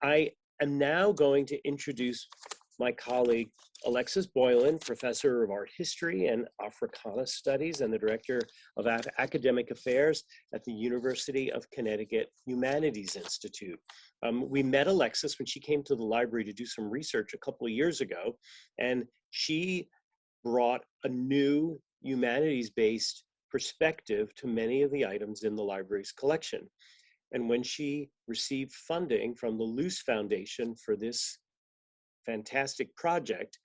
I am now going to introduce my colleague, Alexis Boylan, Professor of Art History and Africana Studies and the Director of Academic Affairs at the University of Connecticut Humanities Institute. We met Alexis when she came to the library to do some research a couple of years ago, and she brought a new humanities-based perspective to many of the items in the library's collection. And when she received funding from the Luce Foundation for this fantastic project,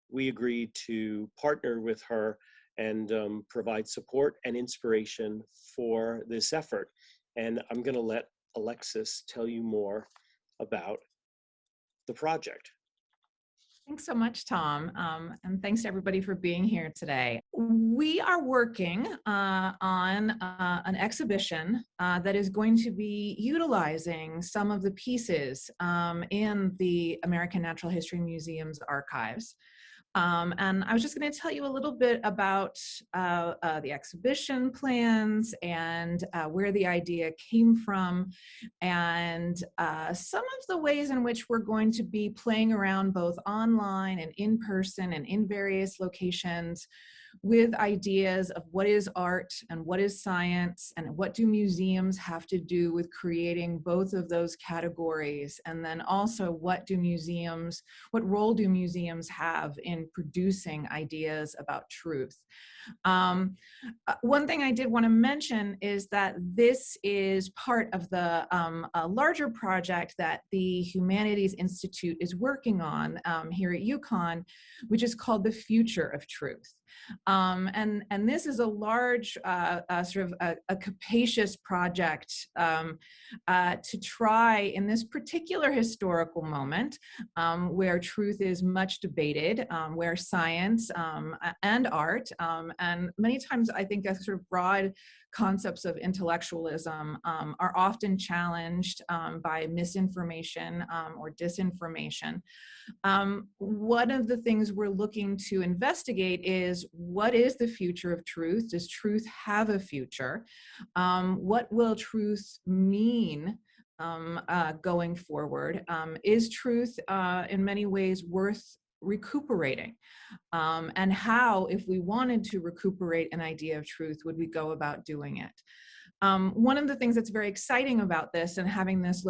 we agreed to partner with her and provide support and inspiration for this effort. And I'm going to let Alexis tell you more about the project. Thanks so much, Tom, and thanks to everybody for being here today. We are working on an exhibition that is going to be utilizing some of the pieces in the American Natural History Museum's archives. And I was just going to tell you a little bit about the exhibition plans and where the idea came from, and some of the ways in which we're going to be playing around both online and in person and in various locations with ideas of what is art and what is science and what do museums have to do with creating both of those categories, and then also what role do museums have in producing ideas about truth. One thing I did want to mention is that this is part of the larger project that the Humanities Institute is working on here at UConn, which is called The Future of Truth. And this is a large, sort of a capacious project to try in this particular historical moment where truth is much debated, where science and art, and many times I think a sort of broad concepts of intellectualism are often challenged by misinformation or disinformation. One of the things we're looking to investigate is, what is the future of truth? Does truth have a future? What will truth mean going forward? Is truth in many ways worth recuperating? And how, if we wanted to recuperate an idea of truth, would we go about doing it? One of the things that's very exciting about this and having this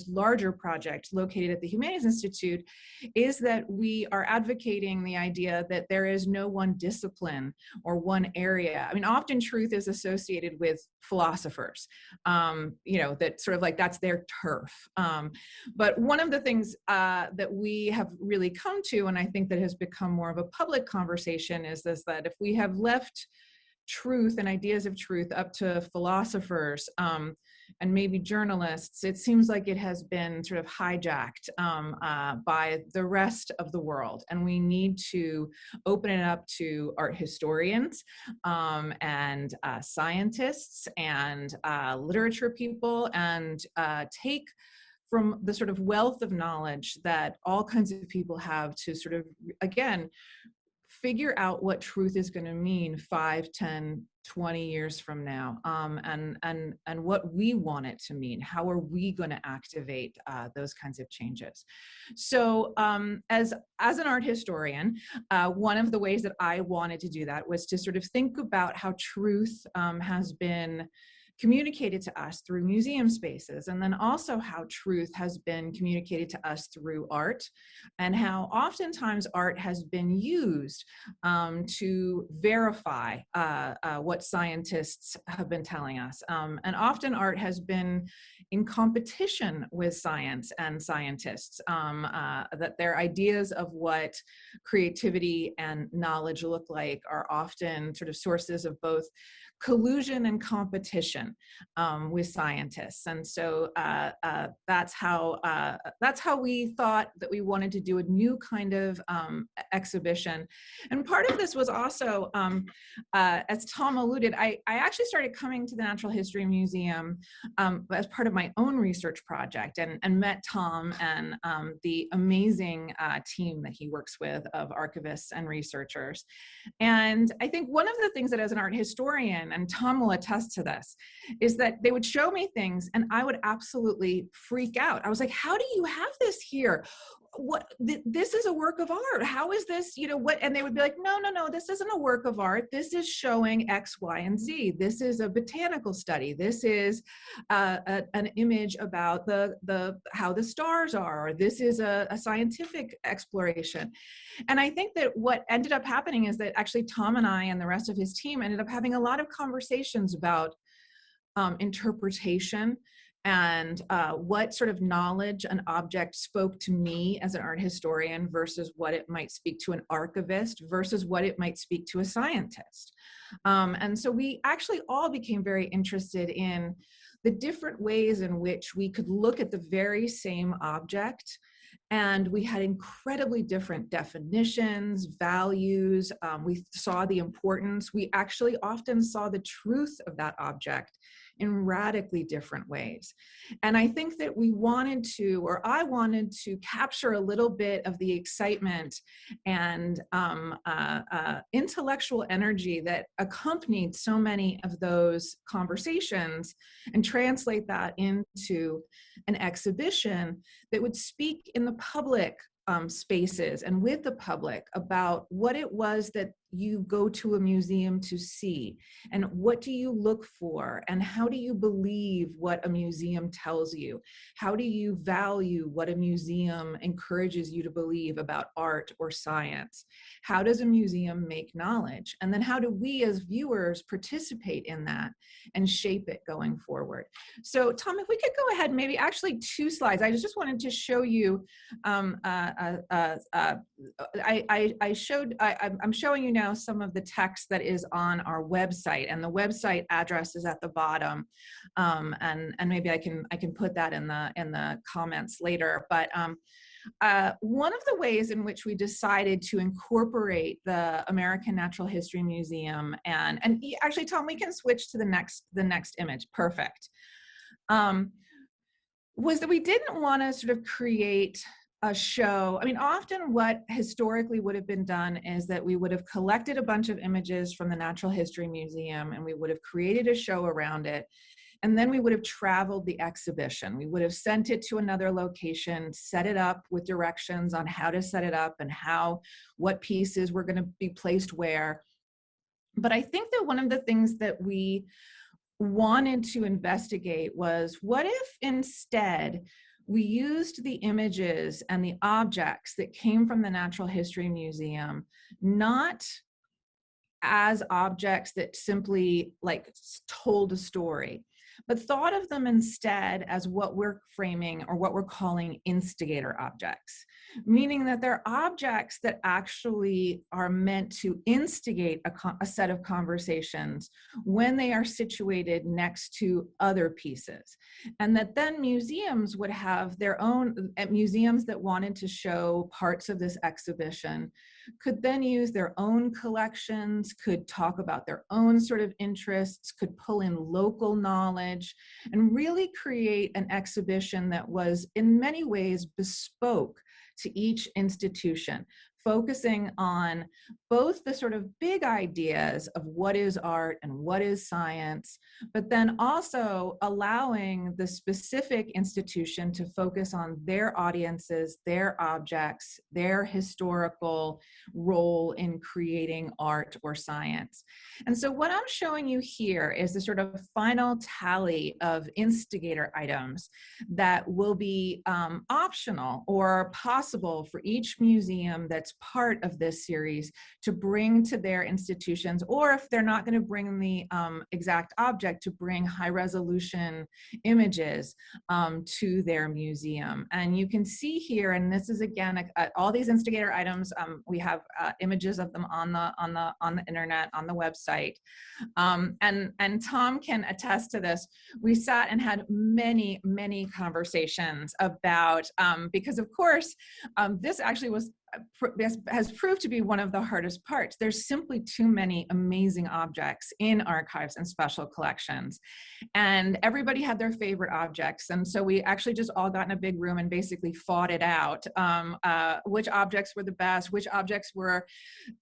larger project located at the Humanities Institute, is that we are advocating the idea that there is no one discipline or one area. I mean, often truth is associated with philosophers, that sort of like that's their turf. But one of the things that we have really come to, and I think that has become more of a public conversation, is this, that if we have left truth and ideas of truth up to philosophers and maybe journalists, it seems like it has been sort of hijacked by the rest of the world. And we need to open it up to art historians and scientists and literature people, and take from the sort of wealth of knowledge that all kinds of people have to sort of, again, figure out what truth is going to mean 5, 10, 20 years from now, and what we want it to mean. How are we going to activate those kinds of changes? So as an art historian, one of the ways that I wanted to do that was to sort of think about how truth has been communicated to us through museum spaces, and then also how truth has been communicated to us through art, and how oftentimes art has been used to verify what scientists have been telling us. And often art has been in competition with science and scientists, that their ideas of what creativity and knowledge look like are often sort of sources of both collusion and competition with scientists. And so that's how we thought that we wanted to do a new kind of exhibition. And part of this was also, as Tom alluded, I actually started coming to the Natural History Museum as part of my own research project, and met Tom and the amazing team that he works with of archivists and researchers. And I think one of the things that, as an art historian, and Tom will attest to this, is that they would show me things and I would absolutely freak out. I was like, how do you have this here? This is a work of art. How is this, what? And they would be like, no, this isn't a work of art. This is showing X, Y, and Z. This is a botanical study. This is an image about how the stars are. Or this is a scientific exploration. And I think that what ended up happening is that actually Tom and I and the rest of his team ended up having a lot of conversations about interpretation and what sort of knowledge an object spoke to me as an art historian versus what it might speak to an archivist versus what it might speak to a scientist. And so we actually all became very interested in the different ways in which we could look at the very same object. And we had incredibly different definitions, values. We saw the importance. We actually often saw the truth of that object in radically different ways. And I think that we wanted to, or I wanted to, capture a little bit of the excitement and intellectual energy that accompanied so many of those conversations and translate that into an exhibition that would speak in the public spaces and with the public about what it was that you go to a museum to see, and what do you look for, and how do you believe what a museum tells you? How do you value what a museum encourages you to believe about art or science? How does a museum make knowledge? And then how do we as viewers participate in that and shape it going forward? So Tom, if we could go ahead, maybe actually 2 slides. I just wanted to show you, I'm showing you now some of the text that is on our website, and the website address is at the bottom, and maybe I can put that in the comments later. But one of the ways in which we decided to incorporate the American Natural History Museum, and actually, Tom, we can switch to the next image. Perfect. Was that we didn't want to sort of create a show. I mean, often what historically would have been done is that we would have collected a bunch of images from the Natural History Museum and we would have created a show around it. And then we would have traveled the exhibition. We would have sent it to another location, set it up with directions on how to set it up and what pieces were going to be placed where. But I think that one of the things that we wanted to investigate was, what if instead we used the images and the objects that came from the Natural History Museum not as objects that simply told a story, but thought of them instead as what we're framing or what we're calling instigator objects, meaning that they're objects that actually are meant to instigate a set of conversations when they are situated next to other pieces. And that then museums would have their own, museums that wanted to show parts of this exhibition could then use their own collections, could talk about their own sort of interests, could pull in local knowledge, and really create an exhibition that was in many ways bespoke to each institution, focusing on both the sort of big ideas of what is art and what is science, but then also allowing the specific institution to focus on their audiences, their objects, their historical role in creating art or science. And so what I'm showing you here is the sort of final tally of instigator items that will be optional or possible for each museum that's part of this series to bring to their institutions, or if they're not going to bring the exact object, to bring high resolution images to their museum. And you can see here, and this is again all these instigator items, we have images of them on the internet, on the website, and Tom can attest to this. We sat and had many conversations about, because of course this actually was has proved to be one of the hardest parts. There's simply too many amazing objects in archives and special collections. And everybody had their favorite objects. And so we actually just all got in a big room and basically fought it out. Which objects were the best, which objects were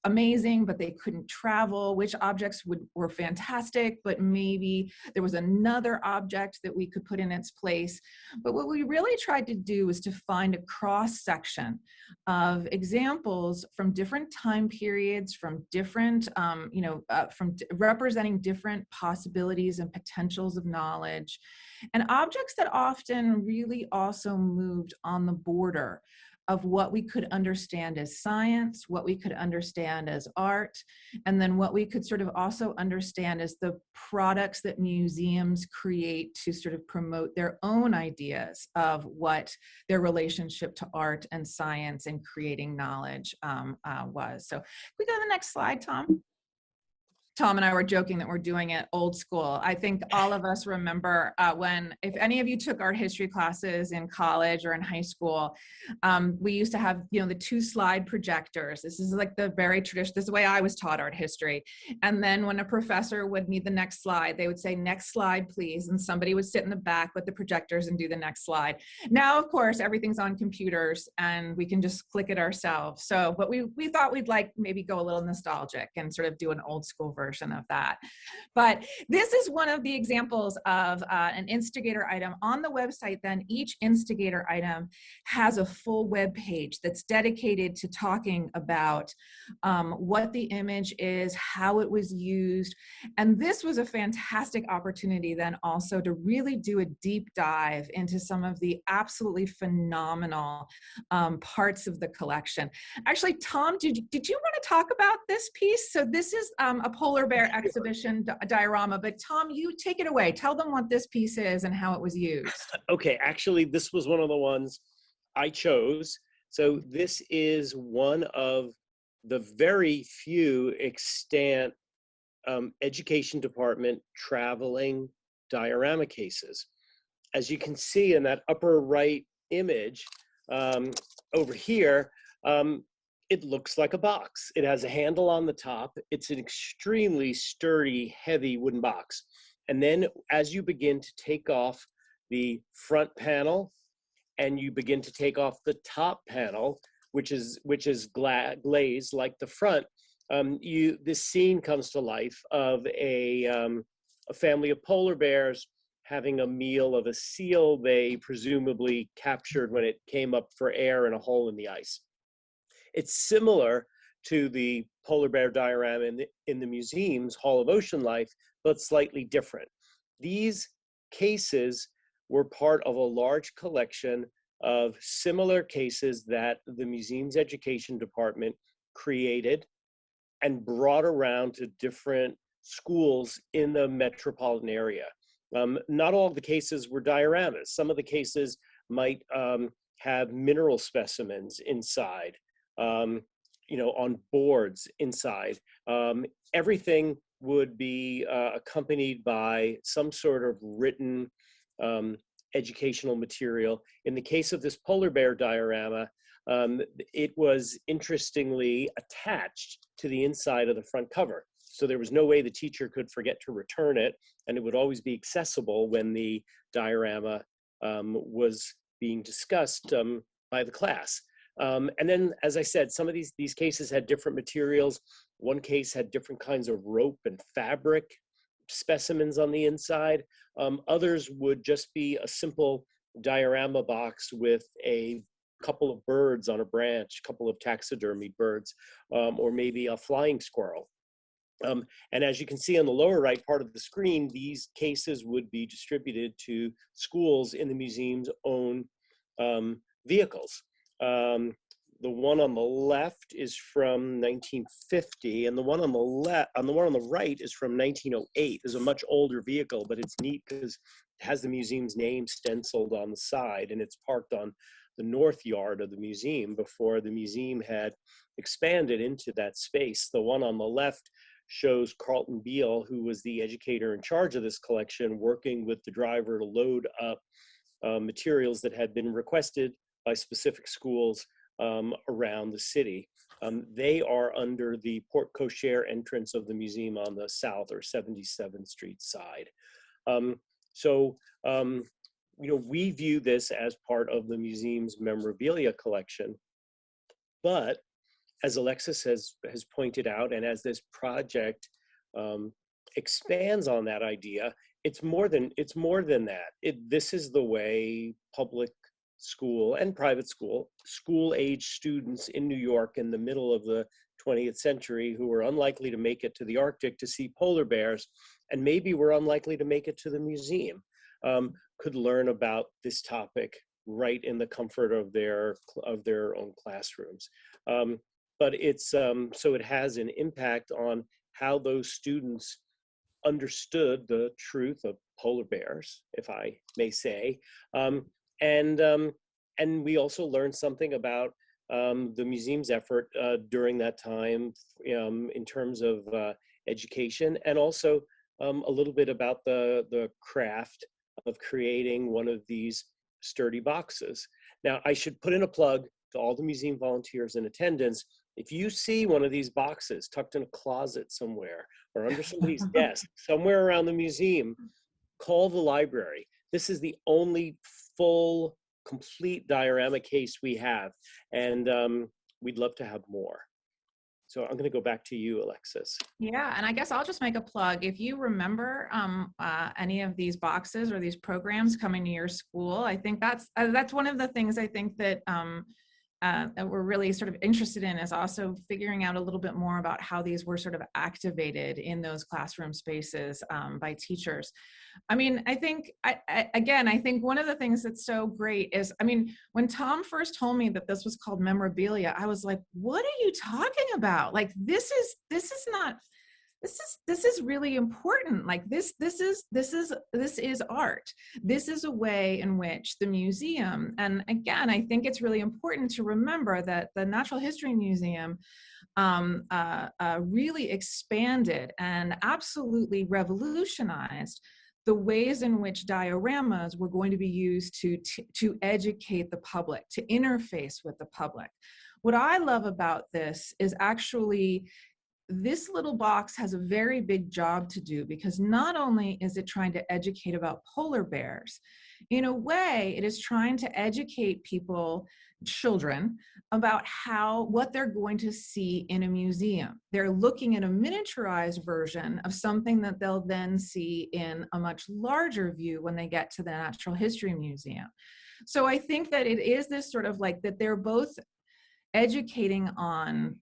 amazing, but they couldn't travel, which objects were fantastic, but maybe there was another object that we could put in its place. But what we really tried to do was to find a cross section of examples from different time periods, from different, representing different possibilities and potentials of knowledge, and objects that often really also moved on the border of what we could understand as science, what we could understand as art, and then what we could sort of also understand as the products that museums create to sort of promote their own ideas of what their relationship to art and science and creating knowledge was. So can we go to the next slide, Tom? Tom and I were joking that we're doing it old school. I think all of us remember if any of you took art history classes in college or in high school, we used to have, the 2-slide projectors. This is like the very traditional, this is the way I was taught art history. And then when a professor would need the next slide, they would say, next slide, please. And somebody would sit in the back with the projectors and do the next slide. Now, of course, everything's on computers and we can just click it ourselves. So, but we thought we'd like maybe go a little nostalgic and sort of do an old school version of that. But this is one of the examples of an Instigator item on the website. Then each Instigator item has a full web page that's dedicated to talking about what the image is, how it was used. And this was a fantastic opportunity then also to really do a deep dive into some of the absolutely phenomenal parts of the collection. Actually, Tom, did you want to talk about this piece? So this is a polar bear exhibition diorama, but Tom, you take it away. Tell them what this piece is and how it was used. Okay, actually, this was one of the ones I chose. So this is one of the very few extant education department traveling diorama cases. As you can see in that upper right image over here, it looks like a box. It has a handle on the top. It's an extremely sturdy, heavy wooden box. And then as you begin to take off the front panel and you begin to take off the top panel, which is glazed like the front, this scene comes to life of a family of polar bears having a meal of a seal they presumably captured when it came up for air in a hole in the ice. It's similar to the polar bear diorama in the museum's Hall of Ocean Life, but slightly different. These cases were part of a large collection of similar cases that the museum's education department created and brought around to different schools in the metropolitan area. Not all of the cases were dioramas. Some of the cases might have mineral specimens inside, on boards inside. Everything would be accompanied by some sort of written educational material. In the case of this polar bear diorama, it was interestingly attached to the inside of the front cover. So there was no way the teacher could forget to return it, and it would always be accessible when the diorama was being discussed by the class. And then, as I said, some of these cases had different materials. One case had different kinds of rope and fabric specimens on the inside. Others would just be a simple diorama box with a couple of birds on a branch, a couple of taxidermied birds, or maybe a flying squirrel. And as you can see on the lower right part of the screen, these cases would be distributed to schools in the museum's own vehicles. The one on the left is from 1950, and the one on the right is from 1908. It's a much older vehicle, but it's neat because it has the museum's name stenciled on the side, and it's parked on the north yard of the museum before the museum had expanded into that space. The one on the left shows Carlton Beale, who was the educator in charge of this collection, working with the driver to load up materials that had been requested by specific schools around the city. They are under the porte cochere entrance of the museum on the south or 77th Street side. So, we view this as part of the museum's memorabilia collection. But as Alexis has pointed out, and as this project expands on that idea, it's more than that. This is the way public school and private school-age students in New York in the middle of the 20th century, who were unlikely to make it to the Arctic to see polar bears, and maybe were unlikely to make it to the museum, could learn about this topic right in the comfort of their own classrooms. But it's so it has an impact on how those students understood the truth of polar bears, if I may say, and we also learned something about the museum's effort during that time in terms of education, and also a little bit about the craft of creating one of these sturdy boxes. Now, I should put in a plug to all the museum volunteers in attendance. If you see one of these boxes tucked in a closet somewhere or under somebody's desk, somewhere around the museum, call the library. This is the only full, complete diorama case we have, and we'd love to have more. So I'm going to go back to you, Alexis. Yeah, and I guess I'll just make a plug. If you remember any of these boxes or these programs coming to your school, I think that's one of the things I think that we're really sort of interested in, is also figuring out a little bit more about how these were sort of activated in those classroom spaces by teachers. I mean, I think, I think one of the things that's so great is, I mean, when Tom first told me that this was called memorabilia, I was like, what are you talking about? Like, this is really important. Like this is art. This is a way in which the museum, and again, I think it's really important to remember that the Natural History Museum really expanded and absolutely revolutionized the ways in which dioramas were going to be used to educate the public, to interface with the public. What I love about this is actually, this little box has a very big job to do, because not only is it trying to educate about polar bears, in a way it is trying to educate people, children, about what they're going to see in a museum. They're looking at a miniaturized version of something that they'll then see in a much larger view when they get to the Natural History Museum. So I think that it is this sort of like that they're both educating on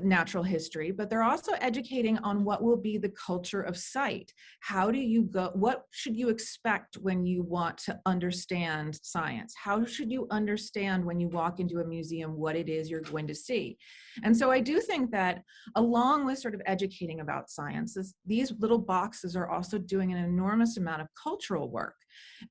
natural history, but they're also educating on what will be the culture of sight. How do you go, what should you expect when you want to understand science? How should you understand when you walk into a museum what it is you're going to see? And so I do think that, along with sort of educating about science, these little boxes are also doing an enormous amount of cultural work.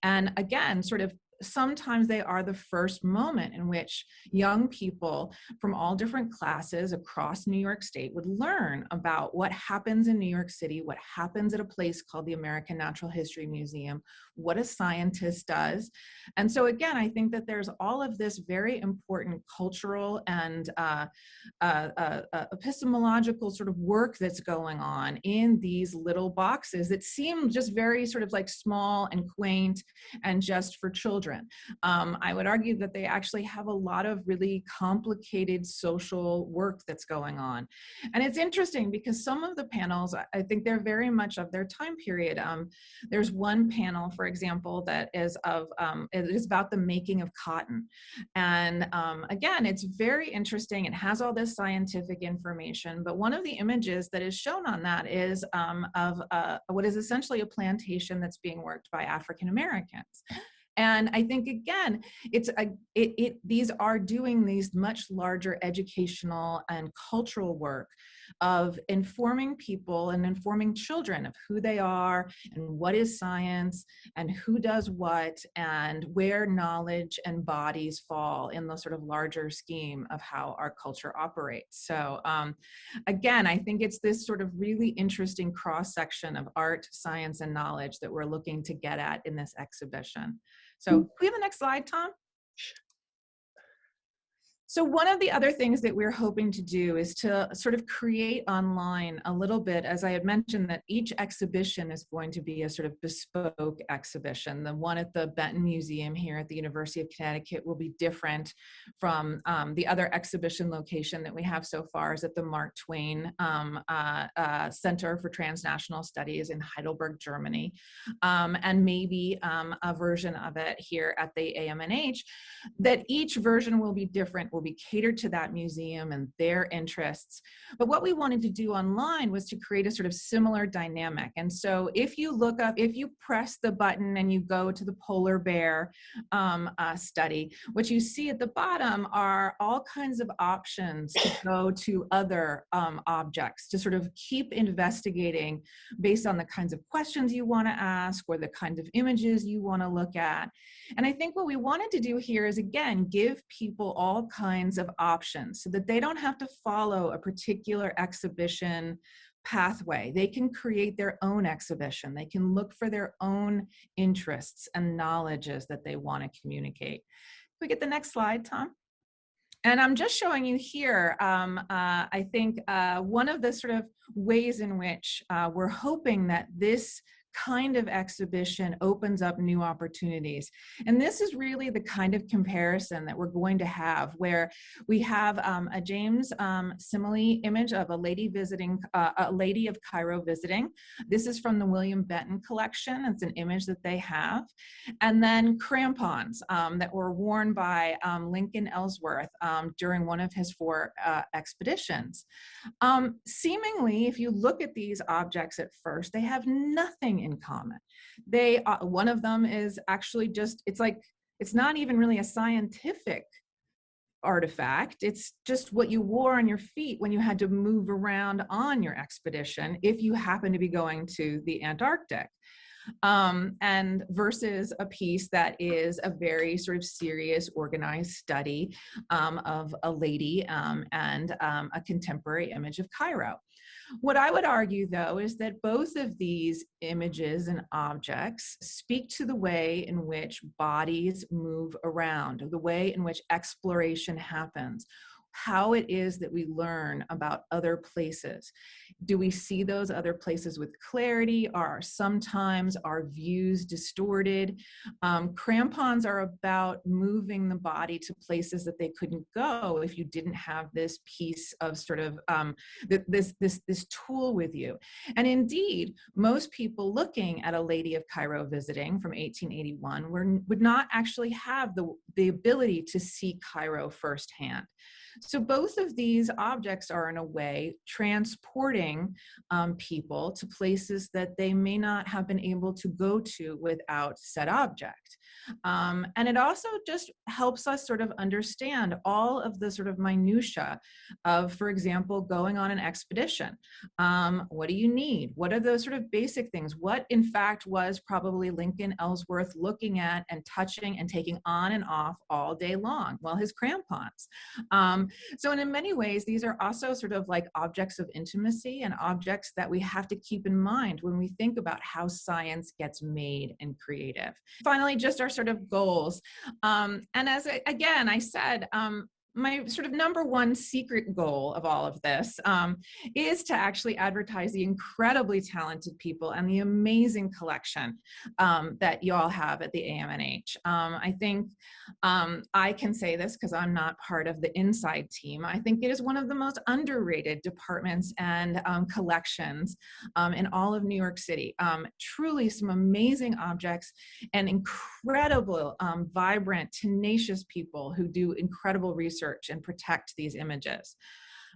And again, sort of, sometimes they are the first moment in which young people from all different classes across New York State would learn about what happens in New York City, what happens at a place called the American Natural History Museum, what a scientist does. And so again, I think that there's all of this very important cultural and epistemological sort of work that's going on in these little boxes that seem just very sort of like small and quaint and just for children. I would argue that they actually have a lot of really complicated social work that's going on. And it's interesting because some of the panels, I think they're very much of their time period. There's one panel, for example, that is it is about the making of cotton. And again, it's very interesting. It has all this scientific information, but one of the images that is shown on that is of what is essentially a plantation that's being worked by African Americans. And I think, again, these are doing these much larger educational and cultural work of informing people and informing children of who they are and what is science and who does what and where knowledge and bodies fall in the sort of larger scheme of how our culture operates. So again, I think it's this sort of really interesting cross-section of art, science, and knowledge that we're looking to get at in this exhibition. So can we have the next slide, Tom? So one of the other things that we're hoping to do is to sort of create online a little bit, as I had mentioned, that each exhibition is going to be a sort of bespoke exhibition. The one at the Benton Museum here at the University of Connecticut will be different from the other exhibition location that we have so far is at the Mark Twain Center for Transnational Studies in Heidelberg, Germany, and maybe a version of it here at the AMNH. That each version will be different, will be catered to that museum and their interests. But what we wanted to do online was to create a sort of similar dynamic. And so if you look up, if you press the button and you go to the polar bear study, what you see at the bottom are all kinds of options to go to other objects, to sort of keep investigating based on the kinds of questions you want to ask or the kinds of images you want to look at. And I think what we wanted to do here is, again, give people all kinds of options so that they don't have to follow a particular exhibition pathway. They can create their own exhibition. They can look for their own interests and knowledges that they want to communicate. Can we get the next slide, Tom? And I'm just showing you here, I think one of the sort of ways in which we're hoping that this kind of exhibition opens up new opportunities. And this is really the kind of comparison that we're going to have, where we have a James Simile image of a lady visiting, a lady of Cairo visiting. This is from the William Benton collection. It's an image that they have. And then crampons that were worn by Lincoln Ellsworth during one of his 4 expeditions. Seemingly, if you look at these objects at first, they have nothing in common. They, one of them is actually just, it's not even really a scientific artifact. It's just what you wore on your feet when you had to move around on your expedition if you happen to be going to the Antarctic. And versus a piece that is a very sort of serious, organized study of a lady and a contemporary image of Cairo. What I would argue, though, is that both of these images and objects speak to the way in which bodies move around, the way in which exploration happens, how it is that we learn about other places. Do we see those other places with clarity? Are sometimes our views distorted? Crampons are about moving the body to places that they couldn't go if you didn't have this piece of sort of this tool with you. And indeed, most people looking at a lady of Cairo visiting from 1881 would not actually have the ability to see Cairo firsthand. So both of these objects are, in a way, transporting people to places that they may not have been able to go to without said object. And it also just helps us sort of understand all of the sort of minutia of, for example, going on an expedition. What do you need? What are those sort of basic things? What, in fact, was probably Lincoln Ellsworth looking at and touching and taking on and off all day long? Well, his crampons. So in many ways, these are also sort of like objects of intimacy and objects that we have to keep in mind when we think about how science gets made and creative. Finally, just our sort of goals. And as again, I said, my sort of number one secret goal of all of this is to actually advertise the incredibly talented people and the amazing collection that you all have at the AMNH. I think I can say this because I'm not part of the inside team. I think it is one of the most underrated departments and collections in all of New York City. Truly some amazing objects and incredible, vibrant, tenacious people who do incredible research and protect these images.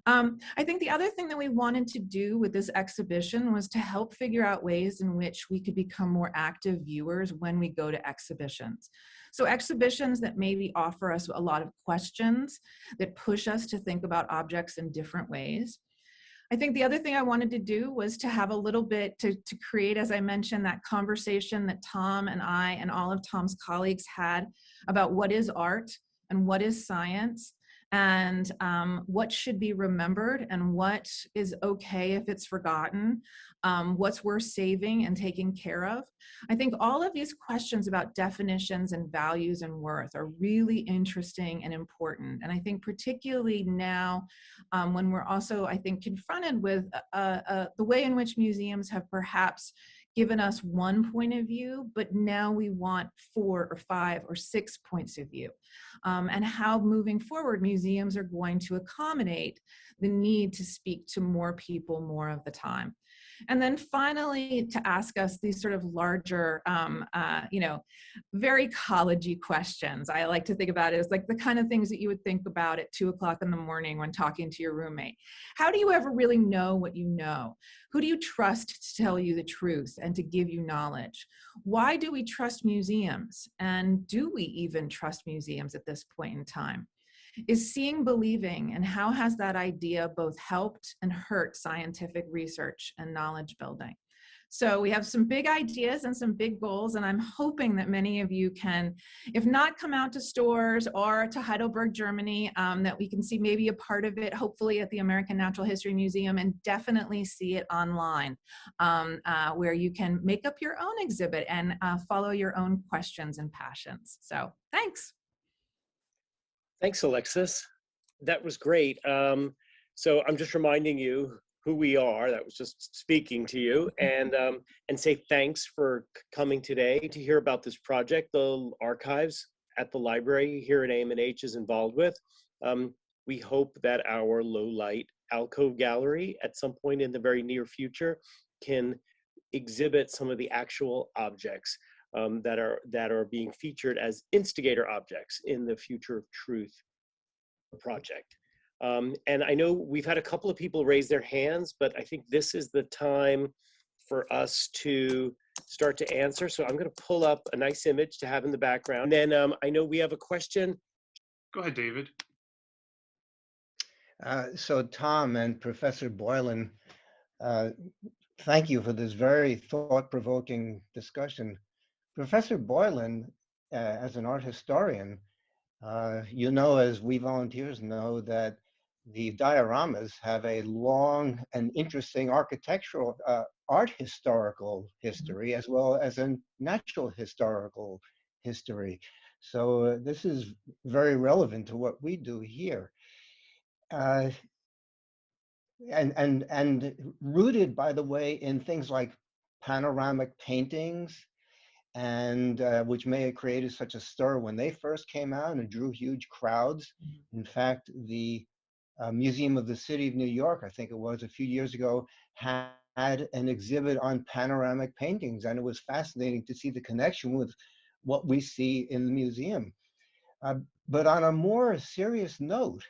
I think the other thing that we wanted to do with this exhibition was to help figure out ways in which we could become more active viewers when we go to exhibitions. So exhibitions that maybe offer us a lot of questions, that push us to think about objects in different ways. I think the other thing I wanted to do was to have a little bit to create, as I mentioned, that conversation that Tom and I and all of Tom's colleagues had about what is art and what is science. and what should be remembered and what is okay if it's forgotten, what's worth saving and taking care of. I think all of these questions about definitions and values and worth are really interesting and important. And I think particularly now, when we're also, I think, confronted with the way in which museums have perhaps given us one point of view, but now we want 4 or 5 or 6 points of view, and how moving forward museums are going to accommodate the need to speak to more people more of the time. And then finally, to ask us these sort of larger, very collegey questions. I like to think about it as like the kind of things that you would think about at 2 o'clock in the morning when talking to your roommate. How do you ever really know what you know? Who do you trust to tell you the truth and to give you knowledge? Why do we trust museums? And do we even trust museums at this point in time? Is seeing believing, and how has that idea both helped and hurt scientific research and knowledge building? So we have some big ideas and some big goals, and I'm hoping that many of you can, if not come out to stores or to Heidelberg, Germany, that we can see maybe a part of it, hopefully at the American Natural History Museum, and definitely see it online, where you can make up your own exhibit and follow your own questions and passions. So thanks. Thanks, Alexis. That was great. So I'm just reminding you who we are. That was just speaking to you, and say thanks for coming today to hear about this project the archives at the library here at AMNH is involved with. We hope that our low light alcove gallery at some point in the very near future can exhibit some of the actual objects that are being featured as instigator objects in the Future of Truth project. And I know we've had a couple of people raise their hands, but I think this is the time for us to start to answer. So I'm going to pull up a nice image to have in the background. And then I know we have a question. Go ahead, David. So Tom and Professor Boylan, thank you for this very thought-provoking discussion. Professor Boylan, as an art historian, you know, as we volunteers know, that the dioramas have a long and interesting architectural, art historical history, as well as a natural historical history. So this is very relevant to what we do here. And rooted, by the way, in things like panoramic paintings, and which may have created such a stir when they first came out and drew huge crowds. In fact, the Museum of the City of New York, I think it was a few years ago, had an exhibit on panoramic paintings, and it was fascinating to see the connection with what we see in the museum. But on a more serious note,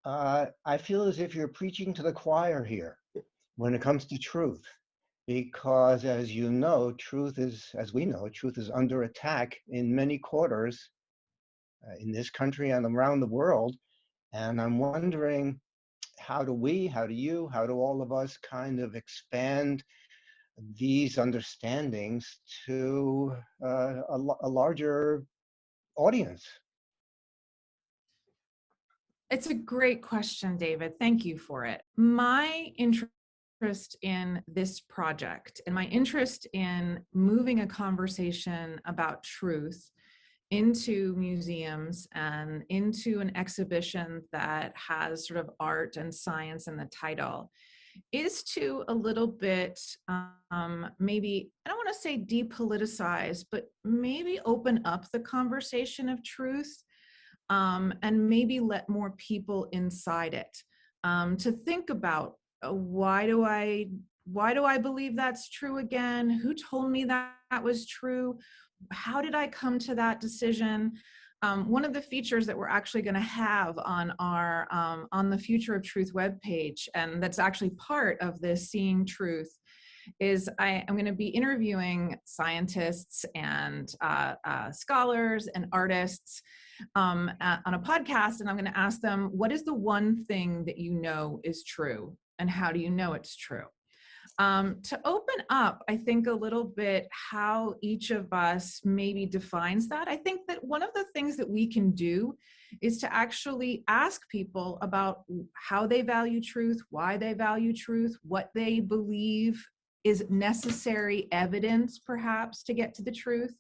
I feel as if you're preaching to the choir here when it comes to truth. Because, as you know, truth is, as we know, truth is under attack in many quarters in this country and around the world. And I'm wondering, how do we, how do you, how do all of us kind of expand these understandings to a larger audience? It's a great question, David. Thank you for it. My interest in this project and my interest in moving a conversation about truth into museums and into an exhibition that has sort of art and science in the title is to a little bit, maybe, I don't want to say depoliticize, but maybe open up the conversation of truth, and maybe let more people inside it, to think about, why do I believe that's true again? Who told me that was true? How did I come to that decision? One of the features that we're actually going to have on our on the Future of Truth webpage, and that's actually part of this Seeing Truth, is I'm going to be interviewing scientists and scholars and artists on a podcast, and I'm going to ask them, what is the one thing that you know is true? And how do you know it's true? To open up, I think, a little bit how each of us maybe defines that. I think that one of the things that we can do is to actually ask people about how they value truth, why they value truth, what they believe is necessary evidence, perhaps, to get to the truth.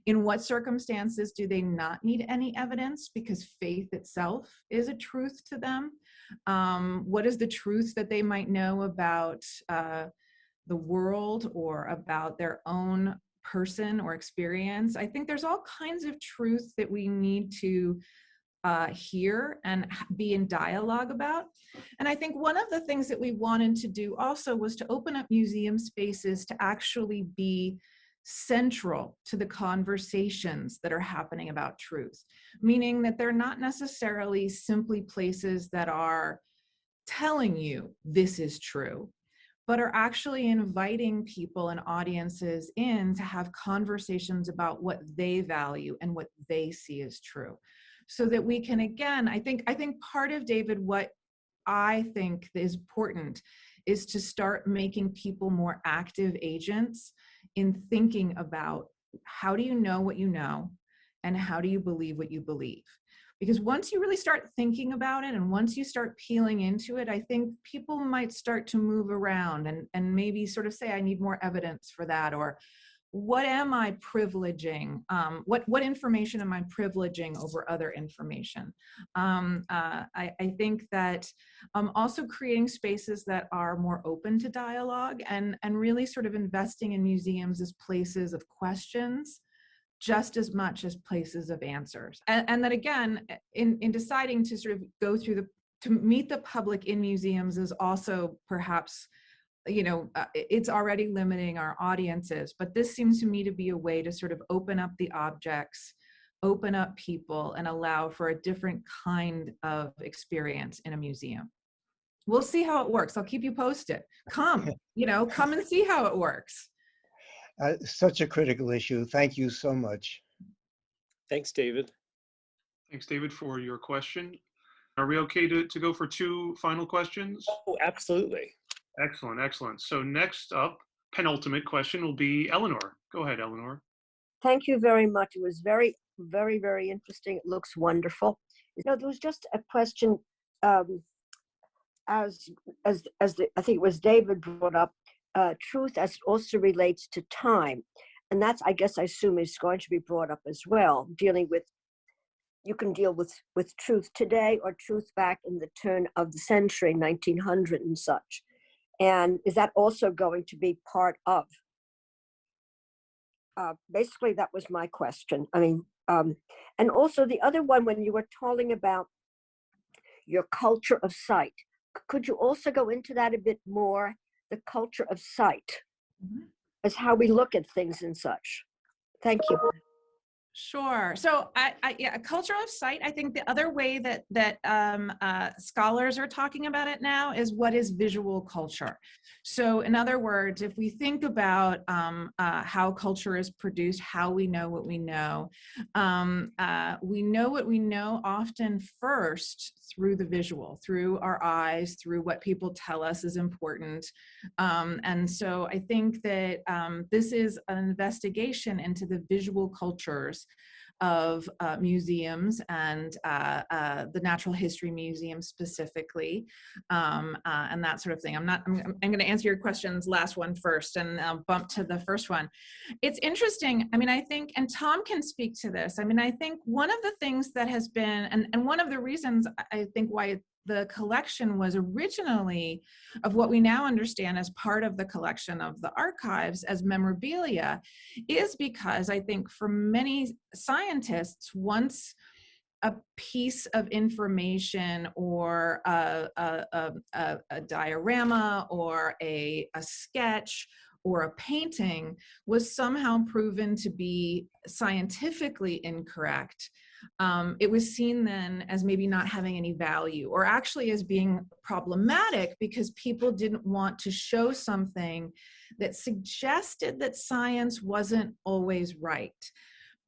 In what circumstances do they not need any evidence because faith itself is a truth to them? What is the truth that they might know about the world or about their own person or experience? I think there's all kinds of truth that we need to hear and be in dialogue about. And I think one of the things that we wanted to do also was to open up museum spaces to actually be central to the conversations that are happening about truth, meaning that they're not necessarily simply places that are telling you this is true, but are actually inviting people and audiences in to have conversations about what they value and what they see as true. So that we can, again, I think part of, David, what I think is important is to start making people more active agents in thinking about how do you know what you know and how do you believe what you believe. Because once you really start thinking about it and once you start peeling into it, I think people might start to move around and maybe sort of say, I need more evidence for that, or what am I privileging? What information am I privileging over other information? I think that also creating spaces that are more open to dialogue and really sort of investing in museums as places of questions just as much as places of answers. And that, again, in deciding to sort of go through to meet the public in museums is also perhaps, it's already limiting our audiences, but this seems to me to be a way to sort of open up the objects, open up people, and allow for a different kind of experience in a museum. We'll see how it works. I'll keep you posted. Come and see how it works. Such a critical issue. Thank you so much. Thanks, David. Thanks, David, for your question. Are we okay to go for two final questions? Oh, absolutely. Excellent, excellent. So next up, penultimate question will be Eleanor. Go ahead, Eleanor. Thank you very much. It was very, very, very interesting. It looks wonderful. There was just a question, I think it was David brought up, truth as also relates to time. And that's, I assume, is going to be brought up as well, dealing with, you can deal with truth today or truth back in the turn of the century, 1900 and such. And is that also going to be part of? Basically, that was my question. I mean, and also the other one, when you were talking about your culture of sight, could you also go into that a bit more? The culture of sight, as how we look at things and such. Thank you. Sure. So, a culture of sight. I think the other way that scholars are talking about it now is what is visual culture. So, in other words, if we think about how culture is produced, how we know what we know what we know often first through the visual, through our eyes, through what people tell us is important. And so I think that this is an investigation into the visual cultures of museums and the Natural History Museum specifically, and that sort of thing. I'm going to answer your questions, last one first, and I'll bump to the first one. It's interesting. I mean, I think, and Tom can speak to this. I mean, I think one of the things that has been, and one of the reasons I think why the collection was originally of what we now understand as part of the collection of the archives as memorabilia is because I think for many scientists, once a piece of information or a diorama or a sketch or a painting was somehow proven to be scientifically incorrect, it was seen then as maybe not having any value, or actually as being problematic because people didn't want to show something that suggested that science wasn't always right.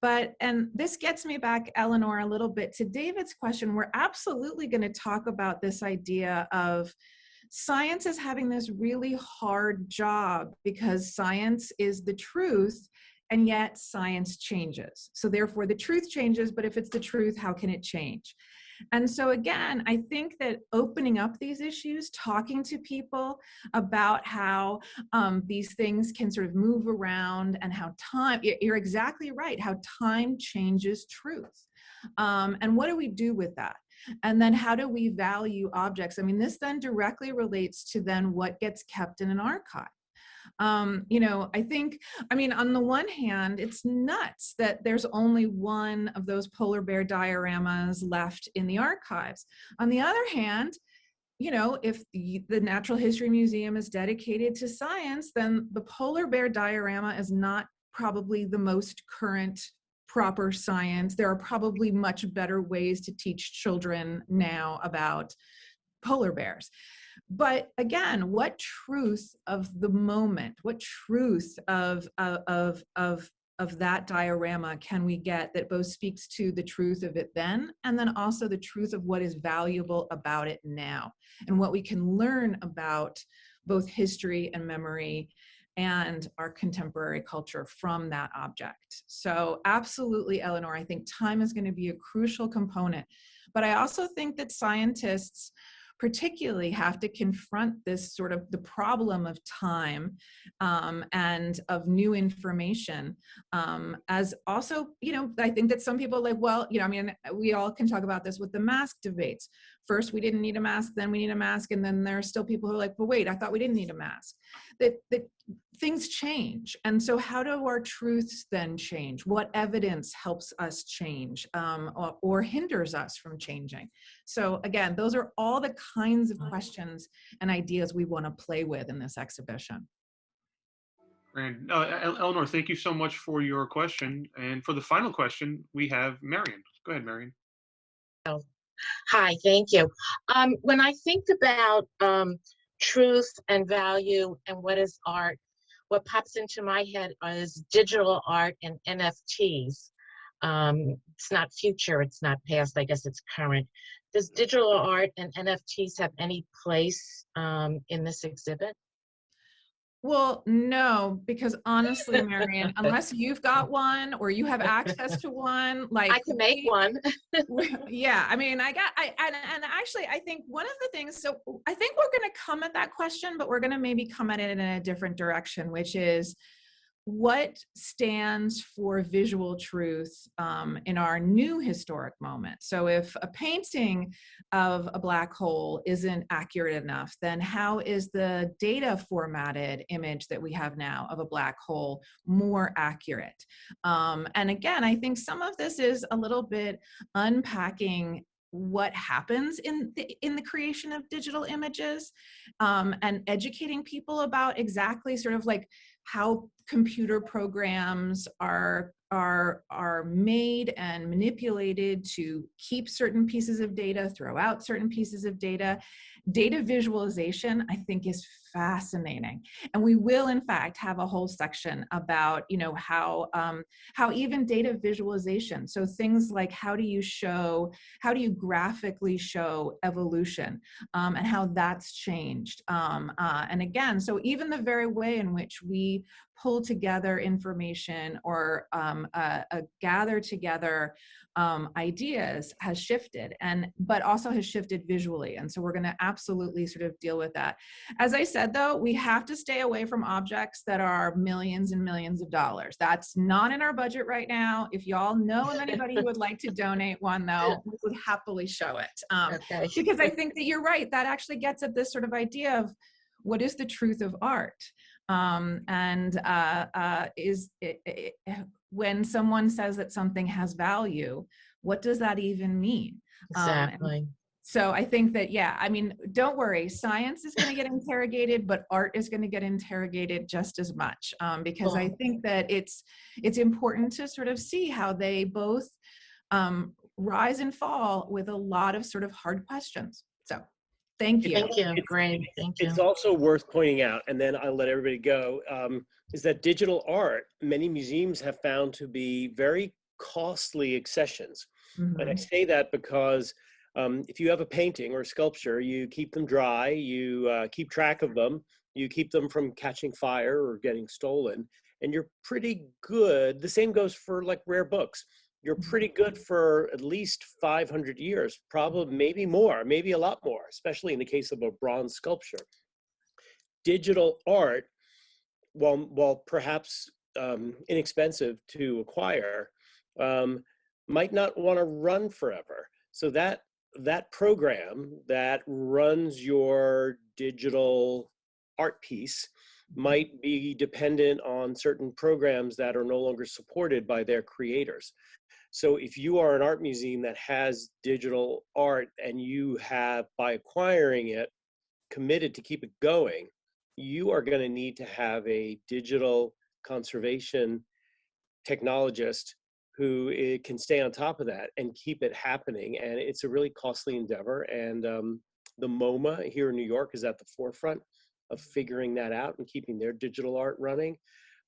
But, and this gets me back, Eleanor, a little bit to David's question. We're absolutely going to talk about this idea of science is having this really hard job because science is the truth, and yet science changes. So therefore the truth changes, but if it's the truth, how can it change? And so again, I think that opening up these issues, talking to people about how these things can sort of move around and how time, you're exactly right, how time changes truth. And what do we do with that? And then how do we value objects? I mean, this then directly relates to then what gets kept in an archive. I think, on the one hand, it's nuts that there's only one of those polar bear dioramas left in the archives. On the other hand, if the Natural History Museum is dedicated to science, then the polar bear diorama is not probably the most current proper science. There are probably much better ways to teach children now about polar bears. But again, what truth of the moment, what truth of that diorama can we get that both speaks to the truth of it then, and then also the truth of what is valuable about it now, and what we can learn about both history and memory and our contemporary culture from that object. So absolutely, Eleanor, I think time is going to be a crucial component. But I also think that scientists particularly have to confront this sort of the problem of time and of new information as also, I think that some people are like, well, we all can talk about this with the mask debates. First, we didn't need a mask, then we need a mask. And then there are still people who are like, well, wait, I thought we didn't need a mask. That things change. And so how do our truths then change? What evidence helps us change or hinders us from changing? So again, those are all the kinds of questions and ideas we want to play with in this exhibition. And Eleanor, thank you so much for your question. And for the final question, we have Marion. Go ahead, Marion. Hi, thank you. When I think about truth and value and what is art, what pops into my head is digital art and NFTs. It's not future, it's not past, I guess it's current. Does digital art and NFTs have any place in this exhibit? Well, no, because honestly, Marion, unless you've got one or you have access to one, like I can make one. Yeah, and actually, I think one of the things, so I think we're going to come at that question, but we're going to maybe come at it in a different direction, which is what stands for visual truth in our new historic moment. So if a painting of a black hole isn't accurate enough, then how is the data formatted image that we have now of a black hole more accurate? And again, I think some of this is a little bit unpacking what happens in the creation of digital images and educating people about exactly sort of like how computer programs are made and manipulated to keep certain pieces of data, throw out certain pieces of data. Data visualization, I think, is fascinating. And we will, in fact, have a whole section about, how even data visualization, so things like how do you graphically show evolution and how that's changed. And again, so even the very way in which we pull together information or gather together ideas has shifted, but also has shifted visually. And so we're going to absolutely sort of deal with that. As I said, though, we have to stay away from objects that are millions and millions of dollars. That's not in our budget right now. If y'all know of anybody who would like to donate one, though, we would happily show it. Okay. Because I think that you're right. That actually gets at this sort of idea of what is the truth of art? When someone says that something has value, what does that even mean? Exactly. So I think that, don't worry, science is going to get interrogated, but art is going to get interrogated just as much, because I think that it's important to sort of see how they both rise and fall with a lot of sort of hard questions. So thank you. Thank you. Great. Thank you. It's also worth pointing out, and then I'll let everybody go, is that digital art, many museums have found to be very costly accessions. Mm-hmm. And I say that because If you have a painting or a sculpture, you keep them dry, you keep track of them, you keep them from catching fire or getting stolen, and you're pretty good. The same goes for like rare books. You're pretty good for at least 500 years, probably maybe more, maybe a lot more, especially in the case of a bronze sculpture. Digital art, while perhaps inexpensive to acquire, might not want to run forever. So that program that runs your digital art piece might be dependent on certain programs that are no longer supported by their creators. So if you are an art museum that has digital art and you have, by acquiring it, committed to keep it going, you are going to need to have a digital conservation technologist who can stay on top of that and keep it happening. And it's a really costly endeavor. And the MoMA here in New York is at the forefront of figuring that out and keeping their digital art running.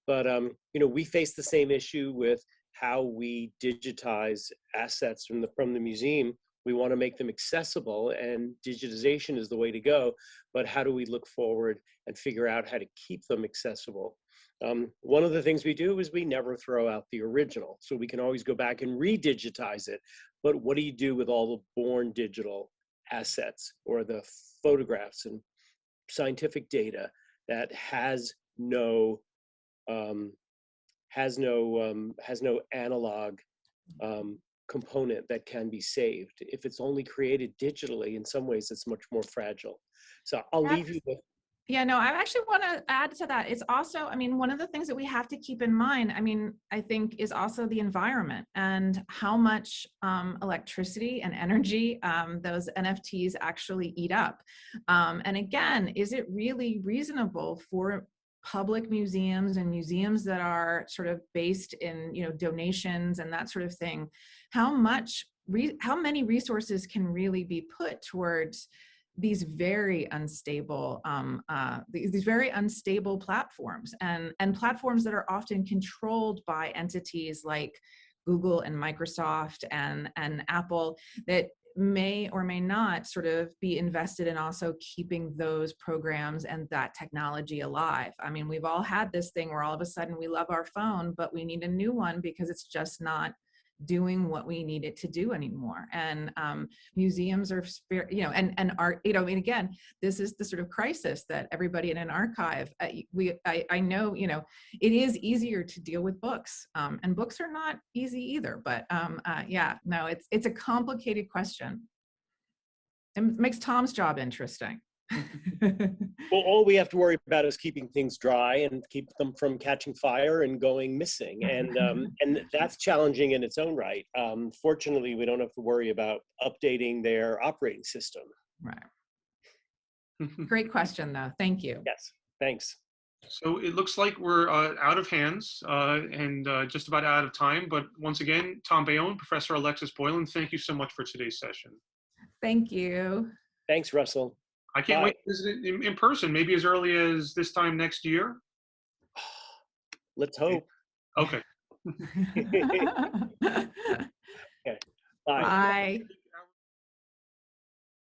But you know, we face the same issue with how we digitize assets from the museum. We want to make them accessible, and digitization is the way to go. But how do we look forward and figure out how to keep them accessible? One of the things we do is we never throw out the original. So we can always go back and re-digitize it. But what do you do with all the born digital assets or the photographs and scientific data that has no analog component that can be saved? If it's only created digitally, in some ways it's much more fragile. So I'll leave you with. Yeah, no, I actually want to add to that. It's also, I mean, one of the things that we have to keep in mind, I mean, I think is also the environment and how much electricity and energy those NFTs actually eat up. And again, is it really reasonable for public museums and museums that are sort of based in, you know, donations and that sort of thing, how many resources can really be put towards these very unstable these very unstable platforms and platforms that are often controlled by entities like Google and Microsoft and Apple that may or may not sort of be invested in also keeping those programs and that technology alive. I mean, we've all had this thing where all of a sudden we love our phone, but we need a new one because it's just not doing what we need it to do anymore. And museums are, you know, and art, you know, I mean, again, this is the sort of crisis that everybody in an archive, I know, you know, it is easier to deal with books, and books are not easy either, but yeah, no, it's a complicated question. It makes Tom's job interesting. Well, all we have to worry about is keeping things dry and keep them from catching fire and going missing. And that's challenging in its own right. Fortunately, we don't have to worry about updating their operating system. Right. Great question, though. Thank you. Yes, thanks. So it looks like we're out of hands and just about out of time. But once again, Tom Bayonne, Professor Alexis Boylan, thank you so much for today's session. Thank you. Thanks, Russell. I can't wait to visit it in person, maybe as early as this time next year. Let's hope. Okay. Okay. Bye. Bye.